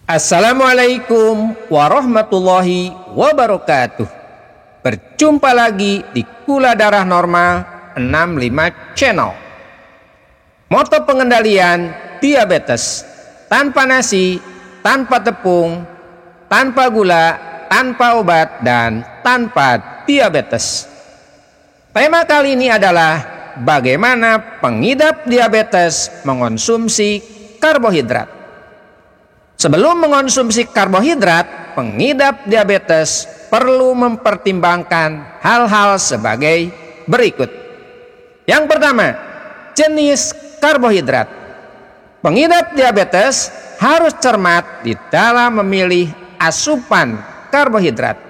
Assalamualaikum warahmatullahi wabarakatuh. Berjumpa lagi di Gula Darah Normal 65 Channel. Moto pengendalian diabetes: tanpa nasi, tanpa tepung, tanpa gula, tanpa obat, dan tanpa diabetes. Tema kali ini adalah bagaimana pengidap diabetes mengonsumsi karbohidrat. Sebelum mengonsumsi karbohidrat, pengidap diabetes perlu mempertimbangkan hal-hal sebagai berikut. Yang pertama, jenis karbohidrat. Pengidap diabetes harus cermat di dalam memilih asupan karbohidrat.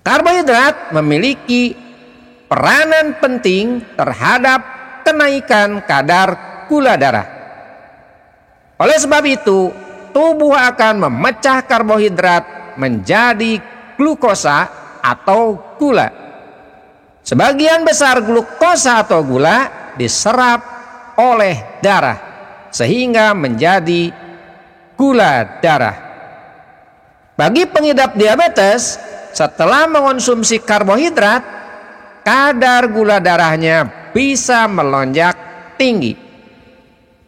Karbohidrat memiliki peranan penting terhadap kenaikan kadar gula darah. Oleh sebab itu, tubuh akan memecah karbohidrat menjadi glukosa atau gula. Sebagian besar glukosa atau gula diserap oleh darah sehingga menjadi gula darah. Bagi pengidap diabetes, setelah mengonsumsi karbohidrat, kadar gula darahnya bisa melonjak tinggi.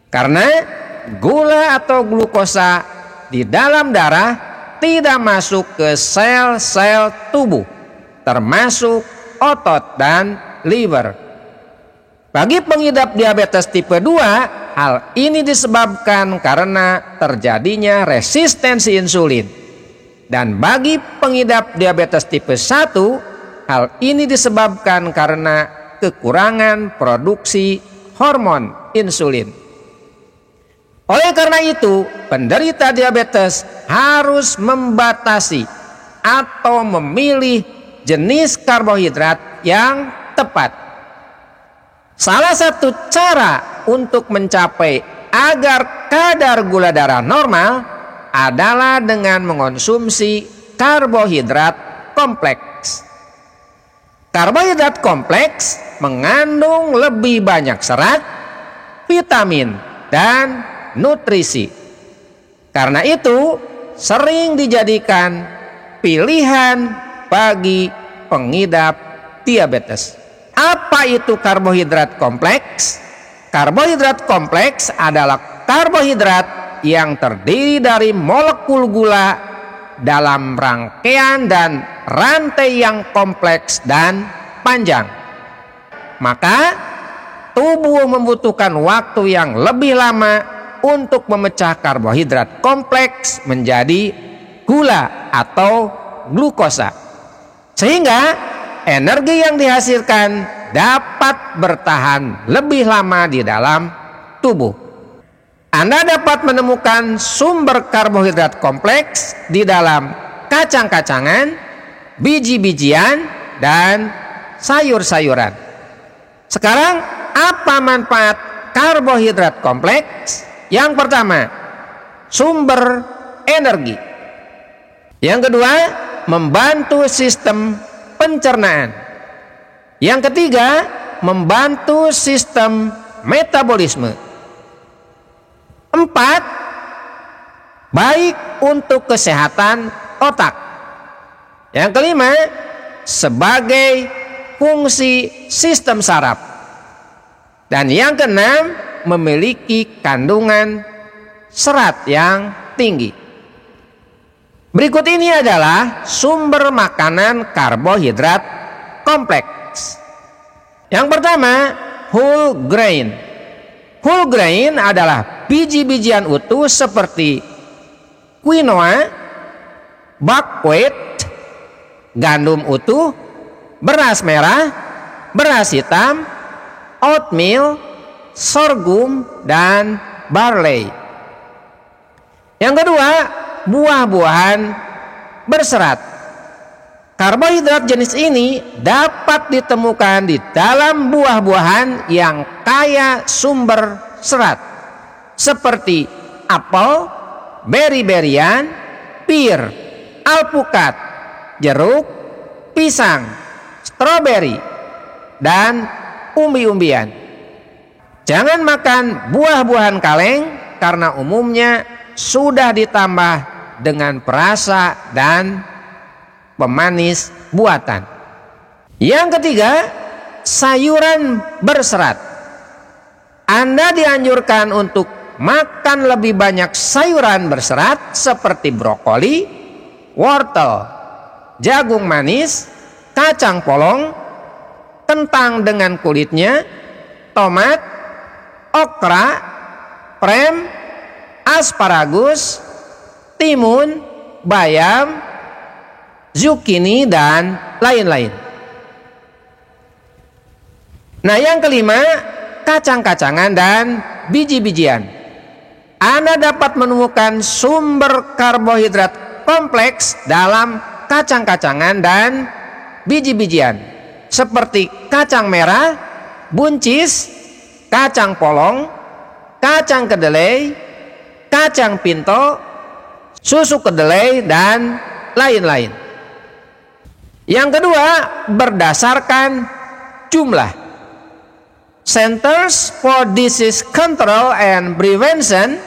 Karena gula atau glukosa di dalam darah tidak masuk ke sel-sel tubuh, termasuk otot dan liver. Bagi pengidap diabetes tipe 2, hal ini disebabkan karena terjadinya resistensi insulin. Dan bagi pengidap diabetes tipe 1, hal ini disebabkan karena kekurangan produksi hormon insulin. Oleh karena itu, penderita diabetes harus membatasi atau memilih jenis karbohidrat yang tepat. Salah satu cara untuk mencapai agar kadar gula darah normal adalah dengan mengonsumsi karbohidrat kompleks. Karbohidrat kompleks mengandung lebih banyak serat, vitamin, dan nutrisi. Karena itu sering dijadikan pilihan bagi pengidap diabetes. Apa itu karbohidrat kompleks? Karbohidrat kompleks adalah karbohidrat yang terdiri dari molekul gula dalam rangkaian dan rantai yang kompleks dan panjang. Maka tubuh membutuhkan waktu yang lebih lama untuk memecah karbohidrat kompleks menjadi gula atau glukosa, sehingga energi yang dihasilkan dapat bertahan lebih lama di dalam tubuh. Anda dapat menemukan sumber karbohidrat kompleks di dalam kacang-kacangan, biji-bijian, dan sayur-sayuran. Sekarang, apa manfaat karbohidrat kompleks? Yang pertama, sumber energi. Yang kedua, membantu sistem pencernaan. Yang ketiga, membantu sistem metabolisme. 4, baik untuk kesehatan otak. Yang kelima, sebagai fungsi sistem saraf. Dan yang keenam, memiliki kandungan serat yang tinggi. Berikut ini adalah sumber makanan karbohidrat kompleks. Yang pertama, whole grain. Whole grain adalah biji-bijian utuh seperti quinoa, buckwheat, gandum utuh, beras merah, beras hitam, oatmeal, sorghum, dan barley. Yang kedua, buah-buahan berserat. Karbohidrat jenis ini dapat ditemukan di dalam buah-buahan yang kaya sumber serat, seperti apel, beri-berian, pir, alpukat, jeruk, pisang, stroberi, dan umbi-umbian. Jangan makan buah-buahan kaleng karena umumnya sudah ditambah dengan perasa dan pemanis buatan. Yang ketiga, sayuran berserat. Anda dianjurkan untuk makan lebih banyak sayuran berserat seperti brokoli, wortel, jagung manis, kacang polong, kentang dengan kulitnya, tomat, okra, prem, asparagus, timun, bayam, zucchini, dan lain-lain. Nah, yang kelima, kacang-kacangan dan biji-bijian. Anda dapat menemukan sumber karbohidrat kompleks dalam kacang-kacangan dan biji-bijian seperti kacang merah, buncis, kacang polong, kacang kedelai, kacang pinto, susu kedelai, dan lain-lain. Yang kedua, berdasarkan jumlah. Centers for Disease Control and Prevention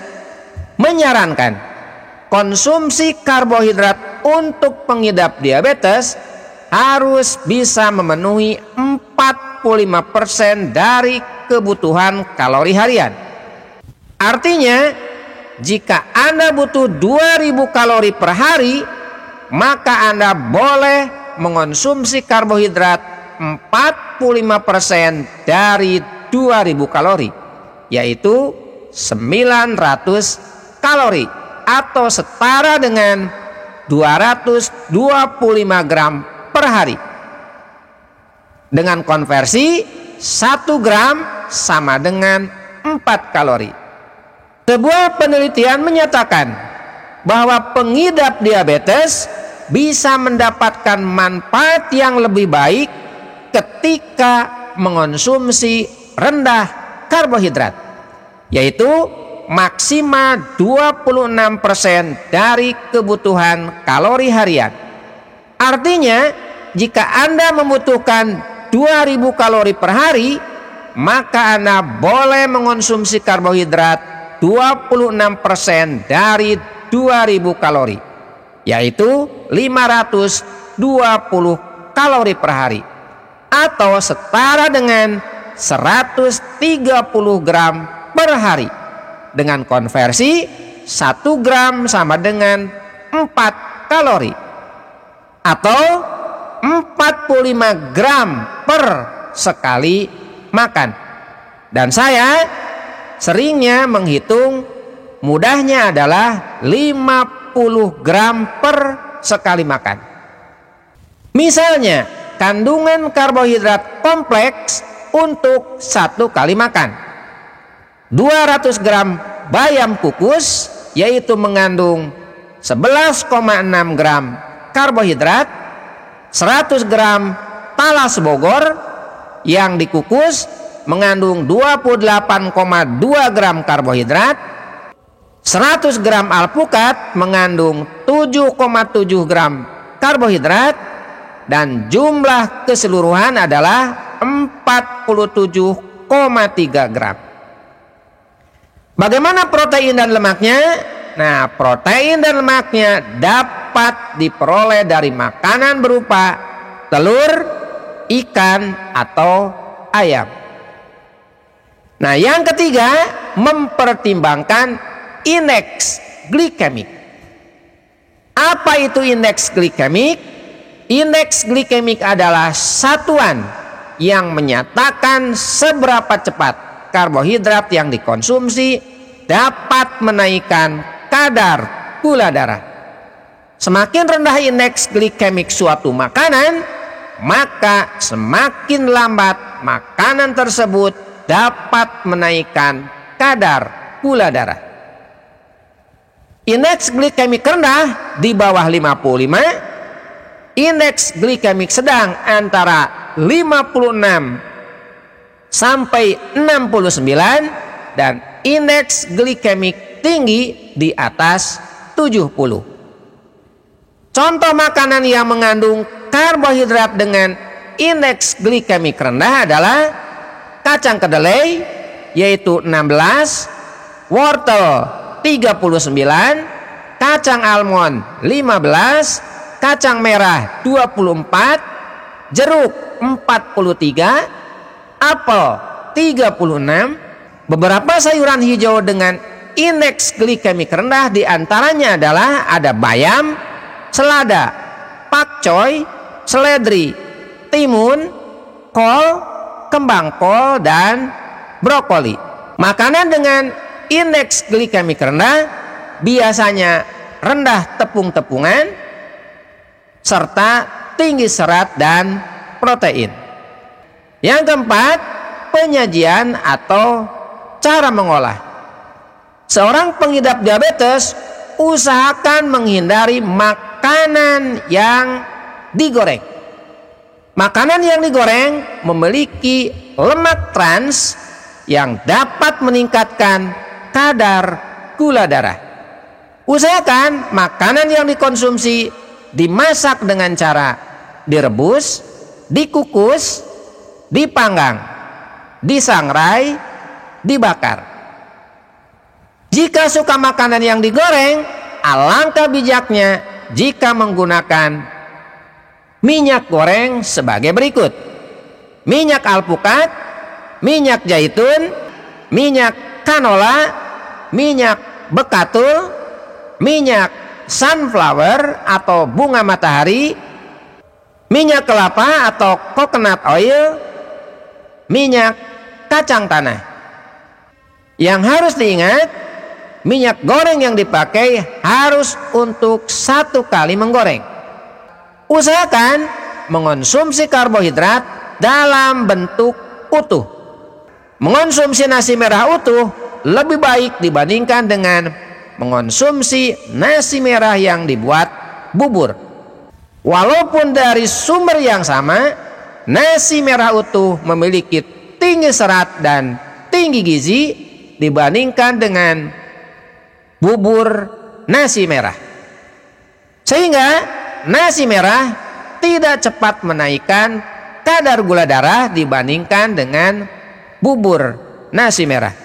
menyarankan konsumsi karbohidrat untuk pengidap diabetes harus bisa memenuhi 45% dari kebutuhan kalori harian. Artinya, jika Anda butuh 2000 kalori per hari, maka Anda boleh mengonsumsi karbohidrat 45% dari 2000 kalori, yaitu 900 kalori atau setara dengan 225 gram per hari. Dengan konversi 1 gram sama dengan 4 kalori. Sebuah penelitian menyatakan bahwa pengidap diabetes bisa mendapatkan manfaat yang lebih baik ketika mengonsumsi rendah karbohidrat, yaitu maksimal 26% dari kebutuhan kalori harian. Artinya, jika Anda membutuhkan 2000 kalori per hari, maka Anda boleh mengonsumsi karbohidrat 26% dari 2000 kalori, yaitu 520 kalori per hari, atau setara dengan 130 gram per hari. Dengan konversi 1 gram sama dengan 4 kalori, atau 45 gram per sekali makan. Dan saya seringnya menghitung, mudahnya adalah 50 gram per sekali makan. Misalnya, kandungan karbohidrat kompleks untuk 1 kali makan. 200 gram bayam kukus, yaitu mengandung 11,6 gram karbohidrat. 100 gram talas Bogor yang dikukus mengandung 28,2 gram karbohidrat. 100 gram alpukat mengandung 7,7 gram karbohidrat, dan jumlah keseluruhan adalah 47,3 gram. Bagaimana protein dan lemaknya? Nah, protein dan lemaknya dapat diperoleh dari makanan berupa telur, ikan, atau ayam. Nah, yang ketiga, mempertimbangkan indeks glikemik. Apa itu indeks glikemik? Indeks glikemik adalah satuan yang menyatakan seberapa cepat karbohidrat yang dikonsumsi dapat menaikkan kadar gula darah. Semakin rendah indeks glikemik suatu makanan, maka semakin lambat makanan tersebut dapat menaikkan kadar gula darah. Indeks glikemik rendah di bawah 55, indeks glikemik sedang antara 56 sampai 69, dan indeks glikemik tinggi di atas 70. Contoh makanan yang mengandung karbohidrat dengan indeks glikemik rendah adalah kacang kedelai, yaitu 16, wortel 39, kacang almond 15, kacang merah 24, jeruk 43, apel 36. Beberapa sayuran hijau dengan indeks glikemik rendah diantaranya adalah ada bayam, selada, pakcoy, seledri, timun, kol, kembang kol, dan brokoli. Makanan dengan indeks glikemik rendah biasanya rendah tepung-tepungan serta tinggi serat dan protein. Yang keempat, penyajian atau cara mengolah. Seorang pengidap diabetes usahakan menghindari makanan yang digoreng. Makanan yang digoreng memiliki lemak trans yang dapat meningkatkan kadar gula darah. Usahakan makanan yang dikonsumsi dimasak dengan cara direbus, dikukus, dipanggang, disangrai, dibakar. Jika suka makanan yang digoreng, alangkah bijaknya jika menggunakan minyak goreng sebagai berikut: minyak alpukat, minyak zaitun, minyak canola, minyak bekatul, minyak sunflower atau bunga matahari, minyak kelapa atau coconut oil, minyak kacang tanah. Yang harus diingat, minyak goreng yang dipakai harus untuk 1 kali menggoreng. Usahakan mengonsumsi karbohidrat dalam bentuk utuh. Mengonsumsi nasi merah utuh lebih baik dibandingkan dengan mengonsumsi nasi merah yang dibuat bubur. Walaupun dari sumber yang sama, nasi merah utuh memiliki tinggi serat dan tinggi gizi dibandingkan dengan bubur nasi merah. Sehingga nasi merah tidak cepat menaikkan kadar gula darah dibandingkan dengan bubur nasi merah.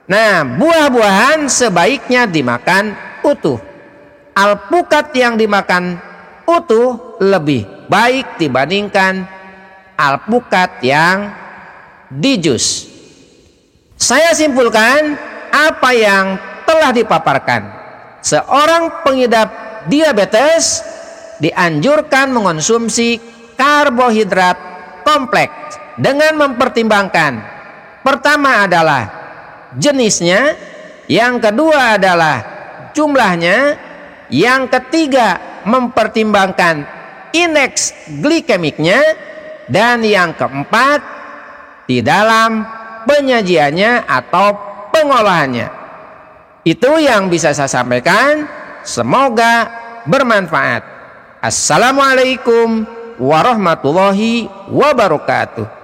Nah, buah-buahan sebaiknya dimakan utuh. Alpukat yang dimakan utuh lebih baik dibandingkan alpukat yang dijus. Saya simpulkan apa yang telah dipaparkan. Seorang pengidap diabetes dianjurkan mengonsumsi karbohidrat kompleks dengan mempertimbangkan: pertama adalah jenisnya, yang kedua adalah jumlahnya, yang ketiga mempertimbangkan indeks glikemiknya, dan yang keempat di dalam penyajiannya atau pengolahannya. Itu yang bisa saya sampaikan. Semoga bermanfaat. Assalamualaikum warahmatullahi wabarakatuh.